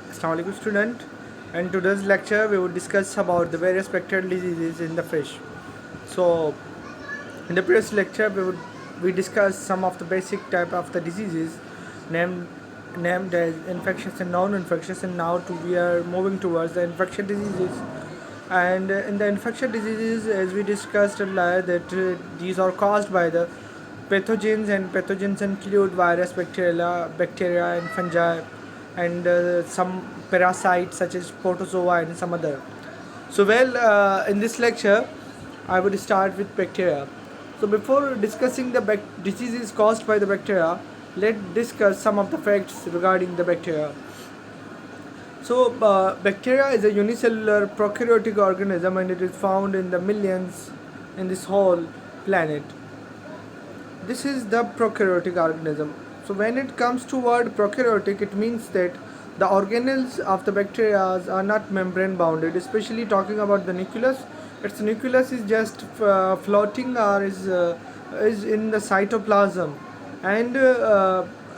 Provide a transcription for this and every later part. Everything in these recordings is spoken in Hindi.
Assalamualaikum student. In today's lecture, we will discuss about the various bacterial diseases in the fish. So, in the previous lecture, we discussed some of the basic type of the diseases, named named as infectious and non-infectious, and now we are moving towards the infectious diseases. And in the infectious diseases, as we discussed earlier, that these are caused by the pathogens, and pathogens include virus, bacteria and fungi, and some parasites such as protozoa and some other. So, in this lecture, I would start with bacteria. So, before discussing the diseases caused by the bacteria, let's discuss some of the facts regarding the bacteria. So, bacteria is a unicellular prokaryotic organism, and it is found in the millions in this whole planet. This is the prokaryotic organism. So when it comes to word prokaryotic, it means that the organelles of the bacteria are not membrane bounded, especially talking about the nucleus. Its nucleus is just floating or is in the cytoplasm, and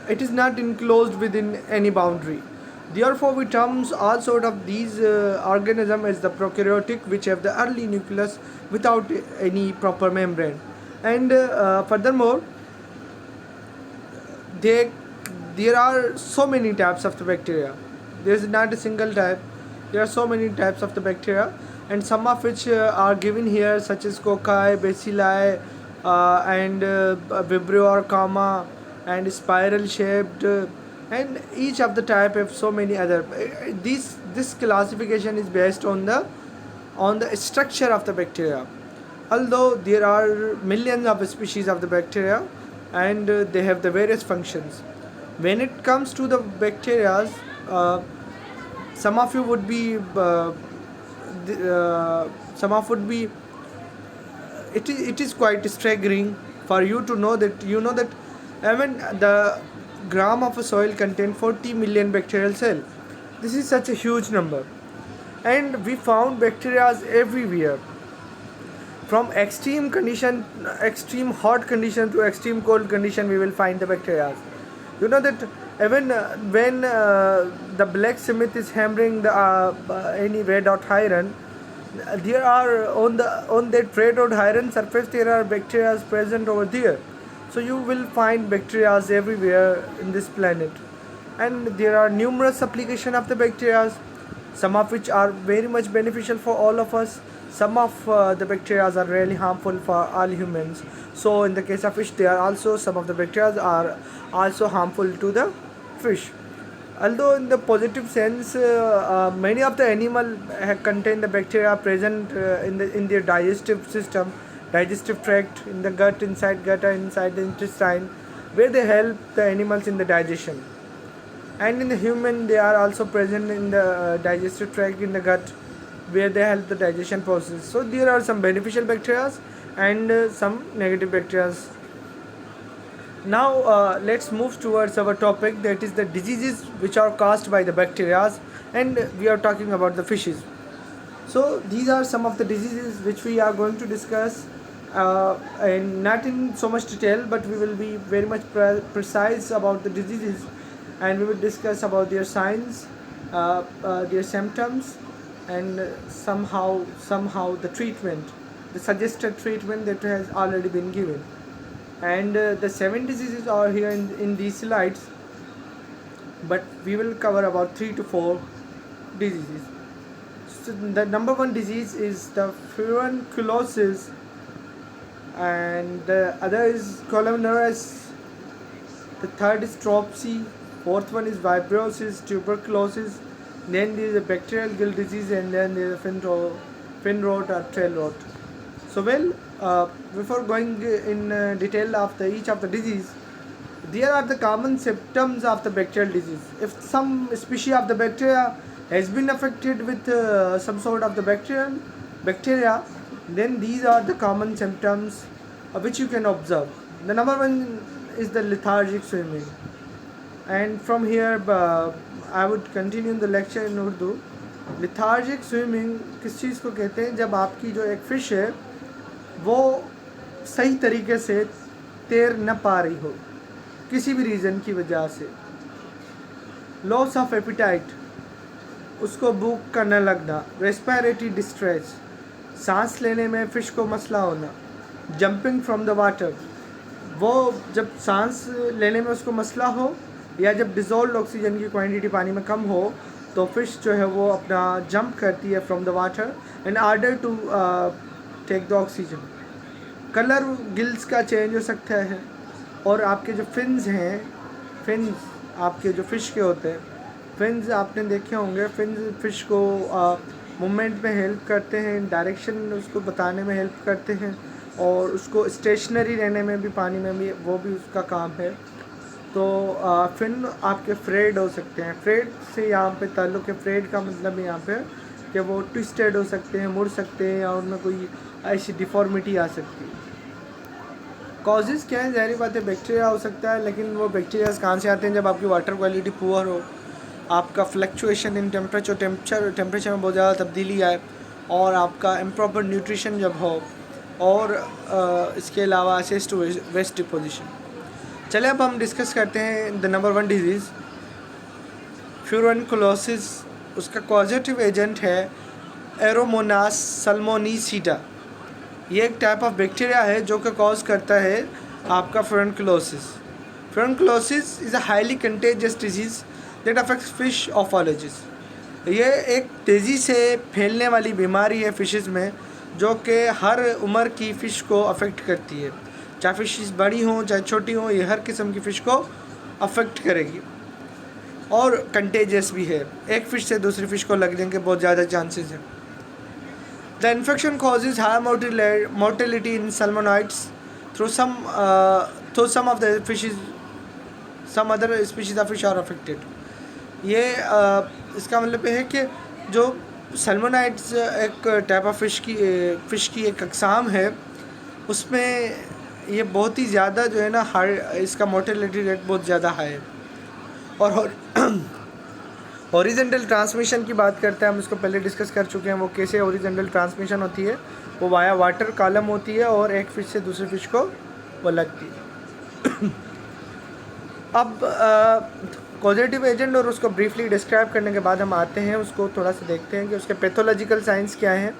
it is not enclosed within any boundary. Therefore, we term all sort of these organisms as the prokaryotic, which have the early nucleus without any proper membrane. And furthermore, they, there are so many types of the bacteria. There is not a single type. There are so many types of the bacteria, and some of which are given here, such as cocci, bacilli, and vibrio or comma, and spiral shaped, and each of the type have so many other. This classification is based on the structure of the bacteria. Although there are millions of species of the bacteria, and they have the various functions. When it comes to the bacteria, some of you would be some of would be it is quite staggering for you to know that even the gram of a soil contains 40 million bacterial cells. This is such a huge number, and we found bacteria everywhere, from extreme hot condition to extreme cold condition. We will find the bacteria. You know that even when the blacksmith is hammering the any red hot iron, there are on that red hot iron surface there are bacteria present over there. So you will find bacteria everywhere in this planet, and there are numerous applications of the bacteria, some of which are very much beneficial for all of us. Some of the bacteria are really harmful for all humans. So in the case of fish, there are also some of the bacteria are also harmful to the fish. Although in the positive sense, many of the animal contain the bacteria present in their digestive system, digestive tract, in the gut, inside gut, and inside the intestine, where they help the animals in the digestion. And in the human, they are also present in the digestive tract, in the gut, where they help the digestion process. So there are some beneficial bacteria and some negative bacteria. Now let's move towards our topic, that is the diseases which are caused by the bacteria, and we are talking about the fishes. So these are some of the diseases which we are going to discuss, and not in so much detail, but we will be very much precise about the diseases, and we will discuss about their signs, their symptoms, and somehow the treatment, the suggested treatment that has already been given. And the 7 diseases are here in these slides, but we will cover about 3 to 4 diseases. So the number 1 disease is the furunculosis, and the other is columnaris, the third is dropsy, fourth one is vibrosis, tuberculosis, then there is a bacterial gill disease, and then there is a fin rot or tail rot. So before going in detail of each of the disease, there are the common symptoms of the bacterial disease. If some species of the bacteria has been affected with some sort of the bacteria, then these are the common symptoms which you can observe. The number 1 is the lethargic swimming, and from here I would continue the lecture in Urdu. Lethargic swimming किस चीज़ को कहते हैं? जब आपकी जो एक फ़िश है वो सही तरीके से तैर न पा रही हो किसी भी रीज़न की वजह से. लॉस ऑफ एपिटाइट, उसको भूख का न लगना, रेस्पिरेटरी डिस्ट्रेस, सांस लेने में फ़िश को मसला होना, जंपिंग फ्रॉम द वाटर, वो जब सांस लेने में उसको मसला हो या जब डिज़ोल्व ऑक्सीजन की क्वांटिटी पानी में कम हो तो फ़िश जो है वो अपना जंप करती है from the water in order to take the oxygen. Colour gills का चेंज हो सकता है और आपके जो फिन्स हैं, फिन्स आपके जो फ़िश के होते हैं, फिन्स आपने देखे होंगे, फिन्स फ़िश को मूवमेंट में हेल्प करते हैं, डायरेक्शन उसको बताने में हेल्प करते हैं और उसको स्टेशनरी रहने में भी पानी में भी वो भी उसका काम है। तो फिन आपके फ्रेड हो सकते हैं। फ्रेड से यहाँ पे ताल्लुक़ है, फ्रेड का मतलब है यहाँ पे कि वो ट्विस्टेड हो सकते हैं, मुड़ सकते हैं या उनमें कोई ऐसी डिफॉर्मिटी आ सकती है। कॉजेज़ क्या है, ज़ाहिर बात है बैक्टीरिया हो सकता है, लेकिन वो बैक्टीरियाज कहाँ से आते हैं? जब आपकी वाटर क्वालिटी पुअर हो, आपका फ्लक्चुएशन इन टेम्परेचर में बहुत ज़्यादा तब्दीली आए और आपका इम्प्रॉपर न्यूट्रिशन जब हो और इसके अलावा एक्सेस टू वेस्ट डिपोजिशन। चले अब हम डिस्कस करते हैं द नंबर 1 डिजीज़ फ्यूरनकुलोसिस। उसका कॉजेटिव एजेंट है एरोमोनास सल्मोनीसिटा। ये एक टाइप ऑफ बैक्टीरिया है जो कि कॉज करता है आपका furunculosis. Furunculosis is a highly contagious disease that affects fish of all ages. ये एक तेज़ी से फैलने वाली बीमारी है फिशेस में जो कि हर उम्र की फ़िश को अफेक्ट करती है, चाहे फिशेस बड़ी हों चाहे छोटी हों, ये हर किस्म की फ़िश को अफेक्ट करेगी और कंटेजियस भी है। एक फ़िश से दूसरी फ़िश को लगने के बहुत ज़्यादा चांसेस हैं। The infection causes high mortality in salmonoids through some of the fishes, some other species of fish are affected. ये इसका मतलब है कि जो सल्मोनाइड्स एक टाइप ऑफ फ़िश की एक अक़साम है, उसमें ये बहुत ही ज़्यादा जो है ना हाई, इसका मोर्टेलिटी रेट बहुत ज़्यादा हाई है। और हॉरिजेंटल ट्रांसमिशन की बात करते हैं हम, इसको पहले डिस्कस कर चुके हैं। वो कैसे हॉरिजेंटल ट्रांसमिशन होती है, वो वाया वाटर कॉलम होती है और एक फ़िश से दूसरी फ़िश को वो लगती है। अब कॉजेटिव एजेंट और उसको ब्रीफली डिस्क्राइब करने के बाद हम आते हैं उसको थोड़ा सा देखते हैं कि उसके पैथोलॉजिकल साइंस क्या हैं,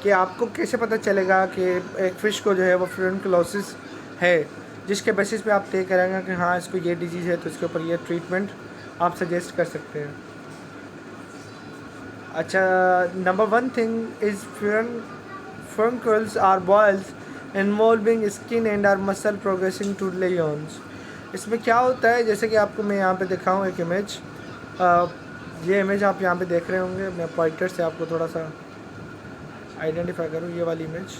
कि आपको कैसे पता चलेगा कि एक फ़िश को जो है वो फ्यूरनकुलोसिस है, जिसके बेसिस पे आप तय करेंगे कि हाँ इसको ये डिजीज़ है तो इसके ऊपर ये ट्रीटमेंट आप सजेस्ट कर सकते हैं। अच्छा, number 1 thing is furuncles or boils involving skin and or muscle progressing to lesions. इसमें क्या होता है, जैसे कि आपको मैं यहाँ पे दिखाऊँ एक इमेज, ये इमेज आप यहाँ पे देख रहे होंगे, मैं पॉइंटर से आपको थोड़ा सा आइडेंटिफाई करूँ। ये वाली इमेज,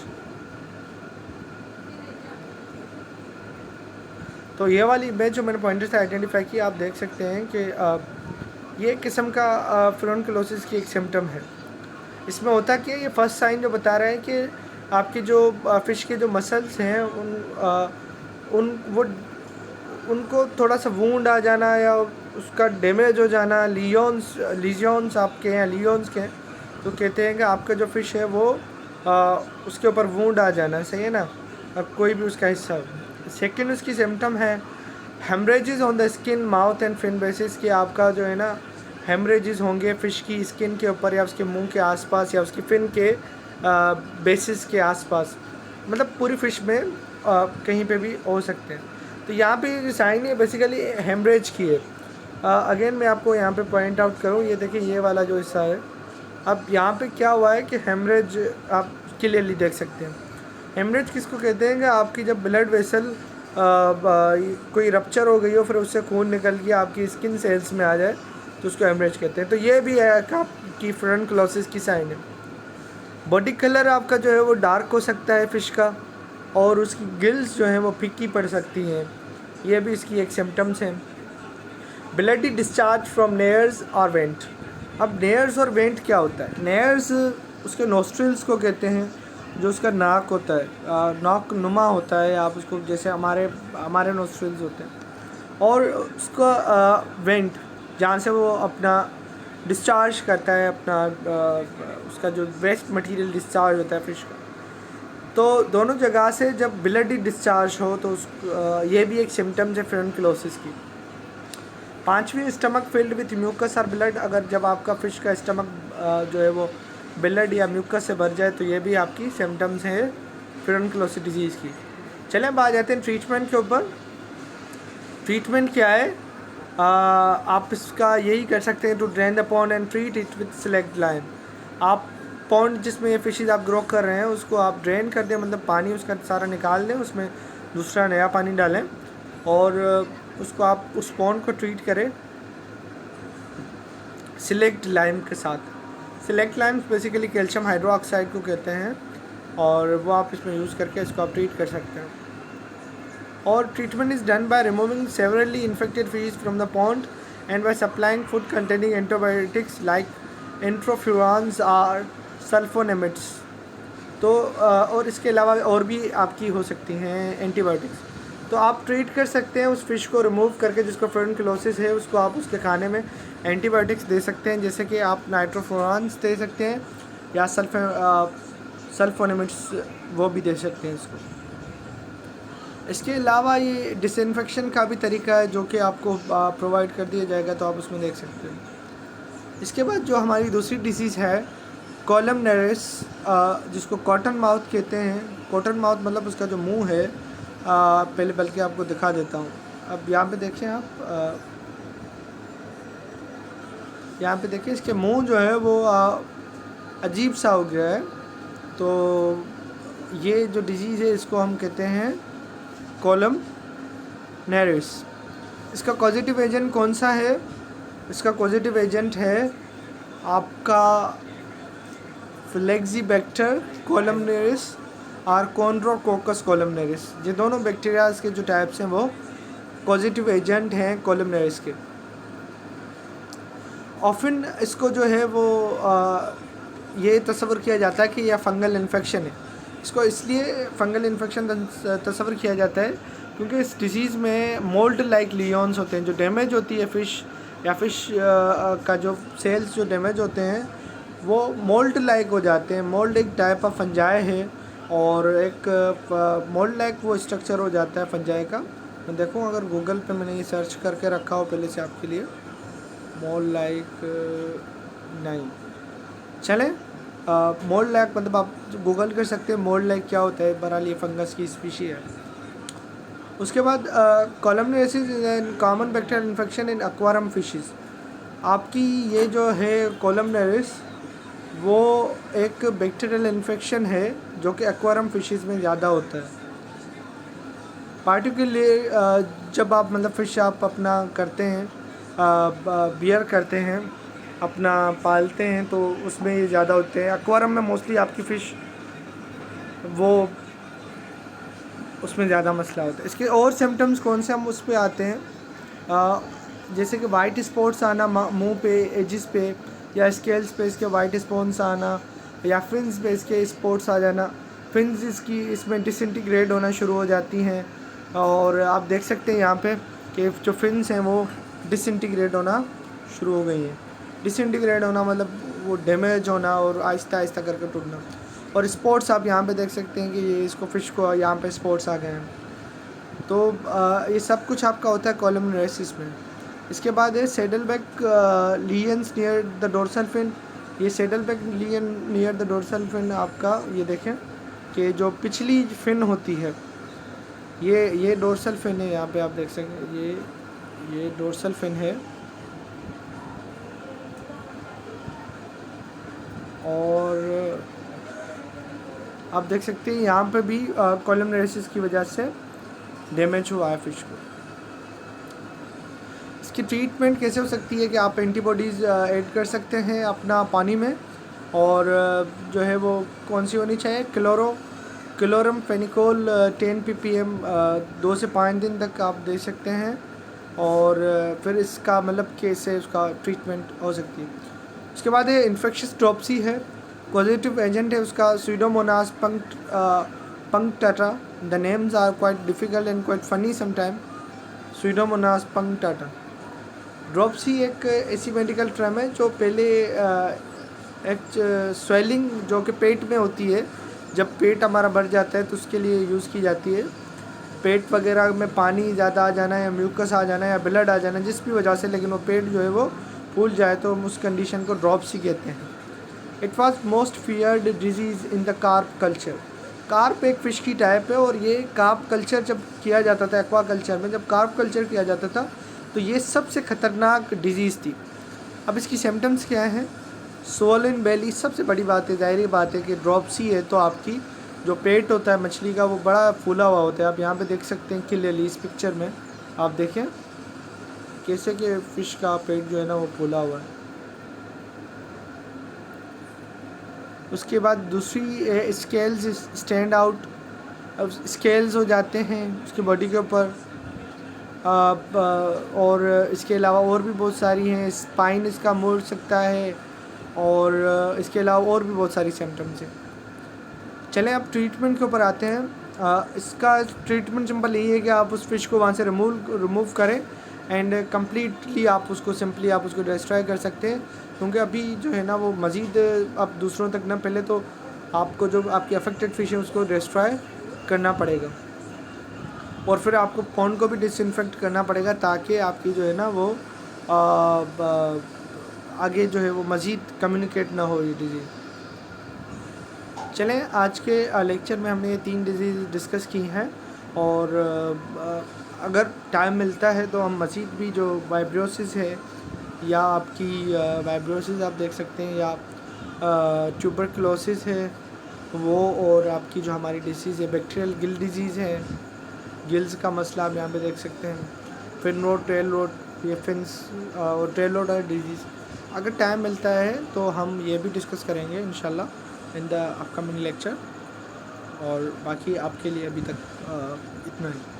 तो ये वाली इमेज जो मैंने पॉइंटर से आइडेंटिफाई की, आप देख सकते हैं कि ये किस्म का फ्यूरनकुलोसिस की एक सिम्टम है। इसमें होता क्या है, ये फर्स्ट साइन जो बता रहे हैं कि आपके जो फ़िश के जो मसल्स हैं उनको थोड़ा सा वूंड आ जाना या उसका डैमेज हो जाना, लीजन्स आपके हैं, लियोन्स के हैं, तो कहते हैं कि आपका जो फ़िश है वो उसके ऊपर वूंड आ जाना, सही है ना, अब कोई भी उसका हिस्सा। सेकेंड उसकी सिम्टम है haemorrhages on the skin, mouth and fin bases, कि आपका जो है ना हेमरेजेस होंगे फ़िश की स्किन के ऊपर या उसके मुंह के आसपास या उसकी फिन के बेसिस के आसपास, मतलब पूरी फ़िश में कहीं पे भी हो सकते हैं। तो यहाँ पे जो साइन है बेसिकली हेमरेज की है। अगेन मैं आपको यहाँ पे पॉइंट आउट करूँ, ये देखिए ये वाला जो हिस्सा है, अब यहाँ पे क्या हुआ है कि हेमरेज आप क्लियरली देख सकते हैं। हेमरेज किसको कहते हैं कि आपकी जब ब्लड वेसल कोई रप्चर हो गई हो, फिर उससे खून निकल के आपकी स्किन सेल्स में आ जाए तो उसको हेमरेज कहते हैं। तो ये भी है आपकी फ्यूरनकुलोसिस की साइन है। बॉडी कलर आपका जो है वो डार्क हो सकता है फ़िश का, और उसकी गिल्स जो हैं वो फीकी पड़ सकती हैं, ये भी इसकी एक सिम्टम्स हैं। ब्लडी डिस्चार्ज फ्रॉम नेयर्स और वेंट। अब नेयर्स और वेंट क्या होता है? नेयर्स उसके नोस्ट्रिल्स को कहते हैं, जो उसका नाक होता है, नाक नुमा होता है, आप उसको जैसे हमारे नोस्ट्रिल्स होते हैं, और उसका वेंट जहाँ से वो अपना डिस्चार्ज करता है, अपना उसका जो वेस्ट मटेरियल डिस्चार्ज होता है फ़िश का, तो दोनों जगह से जब ब्लडी डिस्चार्ज हो तो ये भी एक सिम्टम्स है फ्यूरनकुलोसिस की। पाँचवीं, स्टमक फिल्ड विथ म्यूकस और ब्लड। अगर जब आपका फ़िश का स्टमक जो है वो ब्लड या म्यूकस से भर जाए तो ये भी आपकी सिम्टम्स है फ्यूरनकुलोसिस डिजीज़ की। चलें अब आ जाते हैं ट्रीटमेंट के ऊपर। ट्रीटमेंट क्या है? आप इसका यही कर सकते हैं, to drain the pond and treat it with select lime. आप पॉन्ड जिसमें ये फिशेज आप ग्रो कर रहे हैं उसको आप ड्रेन कर दें, मतलब पानी उसका सारा निकाल दें, उसमें दूसरा नया पानी डालें और उसको आप उस पॉन्ड को ट्रीट करें सिलेक्ट लाइम के साथ। Slaked lime basically calcium hydroxide को कहते हैं और वो आप इसमें यूज़ करके इसको आप ट्रीट कर सकते हैं। और treatment is done by removing severely infected fish from the pond and by supplying food containing antibiotics like nitrofurans और सल्फोनेमिड्स। तो और इसके अलावा और भी आपकी हो सकती हैं एंटीबायोटिक्स। तो आप ट्रीट कर सकते हैं उस फिश को रिमूव करके, जिसको फ्यूरनकुलोसिस है उसको आप उसके खाने में एंटीबायोटिक्स दे सकते हैं, जैसे कि आप नाइट्रोफ्यूरान्स दे सकते हैं या सल्फोनेमिड्स वो भी दे सकते हैं इसको। इसके अलावा ये डिसइंफेक्शन का भी तरीका है जो कि आपको प्रोवाइड कर दिया जाएगा, तो आप उसमें देख सकते हैं। इसके बाद जो हमारी दूसरी डिसीज़ है कोलमनेरिस, जिसको कॉटन माउथ कहते हैं। कॉटन माउथ मतलब उसका जो मुंह है, पहले बल्कि आपको दिखा देता हूँ। अब यहाँ पे देखें आप, यहाँ पे देखिए इसके मुंह जो है वो अजीब सा हो गया है। तो ये जो डिजीज़ है इसको हम कहते हैं कोलमनेरिस। इसका पॉजिटिव एजेंट कौन सा है? इसका पॉजिटिव एजेंट है आपका फ्लेक्सीबैक्टर कोलमनेरिस और कॉन्ड्रोकोकस कोलमनेरिस। ये दोनों बैक्टीरियाज के जो टाइप्स हैं वो पॉजिटिव एजेंट हैं कोलमनेरिस के। ऑफन इसको जो है वो ये तस्वर किया जाता है कि यह फंगल इन्फेक्शन है। इसको इसलिए फंगल इन्फेक्शन तस्वर किया जाता है क्योंकि इस डिजीज़ में मोल्ड लाइक लियोन्स होते हैं। जो डैमेज होती है फ़िश या फ़िश का जो सेल्स जो डैमेज होते हैं वो मोल्ड लाइक हो जाते हैं। मोल्ड एक टाइप ऑफ फंजाई है और एक मोल्ड लाइक वो स्ट्रक्चर हो जाता है फंजाई का। मैं देखूँ अगर गूगल पे मैंने ये सर्च करके रखा हो पहले से आपके लिए, मोल्ड लाइक नहीं चलें, मोल्ड लाइक मतलब आप गूगल कर सकते हैं मोल्ड लाइक क्या होता है। बहरहाल ये फंगस की स्पीशी है। उसके बाद columnaris is an common bacterial infection in aquarium fishes. आपकी ये जो है कोलमनेरिस वो एक बैक्टीरियल इन्फेक्शन है जो कि एक्वेरियम फिशेस में ज़्यादा होता है। पार्टिकुलरली जब आप मतलब फ़िश आप अपना करते हैं, बियर करते हैं, अपना पालते हैं, तो उसमें ये ज़्यादा होते हैं। एक्वेरियम में मोस्टली आपकी फ़िश वो उसमें ज़्यादा मसला होता है। इसके और सिम्टम्स कौन से हम उस पर आते हैं, जैसे कि वाइट स्पॉट्स आना मुंह पे, एजिस पे या स्केल्स पे इसके वाइट स्पॉट्स आना, या फिन्स पे इसके स्पॉट्स आ जाना। फिन्स इसकी इसमें डिसइंटीग्रेट होना शुरू हो जाती हैं और आप देख सकते हैं यहाँ पे कि जो फिन्स हैं वो डिसइंटीग्रेट होना शुरू हो गई हैं। डिसइंटीग्रेट होना मतलब वो डैमेज होना और आहिस्ता आहिस्ता करके टूटना। और स्पॉट्स आप यहाँ पे देख सकते हैं कि ये इसको फ़िश को यहाँ पे स्पॉट्स आ गए हैं। तो ये सब कुछ आपका होता है कोलमनेरिस में। इसके बाद है saddleback lesions near the dorsal fin. ये saddleback lesion near the dorsal fin आपका ये देखें कि जो पिछली फिन होती है ये डोर्सल फिन है। यहाँ पे आप देख सकते हैं ये डोर्सल फिन है और आप देख सकते हैं यहाँ पे भी कोलमनेरिस की वजह से डैमेज हुआ है फ़िश को। इसकी ट्रीटमेंट कैसे हो सकती है कि आप एंटीबॉडीज़ ऐड कर सकते हैं अपना पानी में, और जो है वो कौन सी होनी चाहिए, क्लोरम फेनिकोल 10 ppm 2 से 5 दिन तक आप दे सकते हैं और फिर इसका मतलब कैसे उसका ट्रीटमेंट हो सकती है। उसके बाद है इन्फेक्शस ड्रॉप्सी है। पॉजिटिव एजेंट है उसका pseudomonas punctata। The names are quite difficult and quite funny sometime. Pseudomonas punctata। Dropsy एक ऐसी मेडिकल टर्म है जो पहले एक स्वेलिंग जो कि पेट में होती है, जब पेट हमारा भर जाता है तो उसके लिए यूज़ की जाती है। पेट वगैरह में पानी ज़्यादा आ जाना या म्यूकस आ जाना या ब्लड आ जाना जिस भी वजह से, लेकिन वो पेट जो है वो फूल जाए तो हम उस कंडीशन को ड्रॉप्सी कहते हैं। It was most feared disease in the carp culture. Carp एक फ़िश की टाइप है और ये कार्प कल्चर जब किया जाता था, एक्वा कल्चर में जब कार्प कल्चर किया जाता था तो ये सबसे ख़तरनाक डिजीज़ थी। अब इसकी सिम्टम्स क्या हैं? स्वोलन बेली, सबसे बड़ी बात है, ज़ाहिर बात है कि ड्रॉप्सी है तो आपकी जो पेट होता है मछली का वो बड़ा फूला हुआ होता है। आप यहाँ पे देख सकते हैं क्लियरली इस पिक्चर में, आप देखें कैसे कि फ़िश का पेट जो है ना वो फूला हुआ है। उसके बाद दूसरी स्केल्स स्टैंड आउट। अब स्केल्स हो जाते हैं उसकी बॉडी के ऊपर, और इसके अलावा और भी बहुत सारी हैं, स्पाइन इसका मुड़ सकता है और इसके अलावा और भी बहुत सारी सिम्टम्स हैं। चलें अब ट्रीटमेंट के ऊपर आते हैं। इसका ट्रीटमेंट सिंपल यही है कि आप उस फ़िश को वहाँ से रिमूव करें एंड कम्प्लीटली आप उसको सिंपली आप उसको डिस्ट्रॉय कर सकते हैं, क्योंकि अभी जो है ना वो मज़ीद आप दूसरों तक ना, पहले तो आपको जो आपकी अफेक्टेड फ़िश है उसको डिस्ट्रॉय करना पड़ेगा और फिर आपको पॉन्ड को भी डिसइंफेक्ट करना पड़ेगा ताकि आपकी जो है ना वो आगे जो है वो मज़ीद कम्युनिकेट ना हो ये डिज़ीज़। चलें आज के लेक्चर में हमने ये 3 डिज़ीज़ डिस्कस की हैं और अगर टाइम मिलता है तो हम मज़ीद भी जो वाइब्रोसिस है या आपकी वाइब्रोसिस आप देख सकते हैं या ट्यूबरकुलोसिस है वो, और आपकी जो हमारी डिसीज़ है बैक्टीरियल गिल डिजीज़ है, गिल्स का मसला आप यहाँ पे देख सकते हैं, फिन रोड टेल रोड ये फिन्स और टेल रोड डिजीज़, अगर टाइम मिलता है तो हम ये भी डिस्कस करेंगे इंशाल्लाह इन द अपकमिंग लेक्चर। और बाकी आपके लिए अभी तक इतना ही।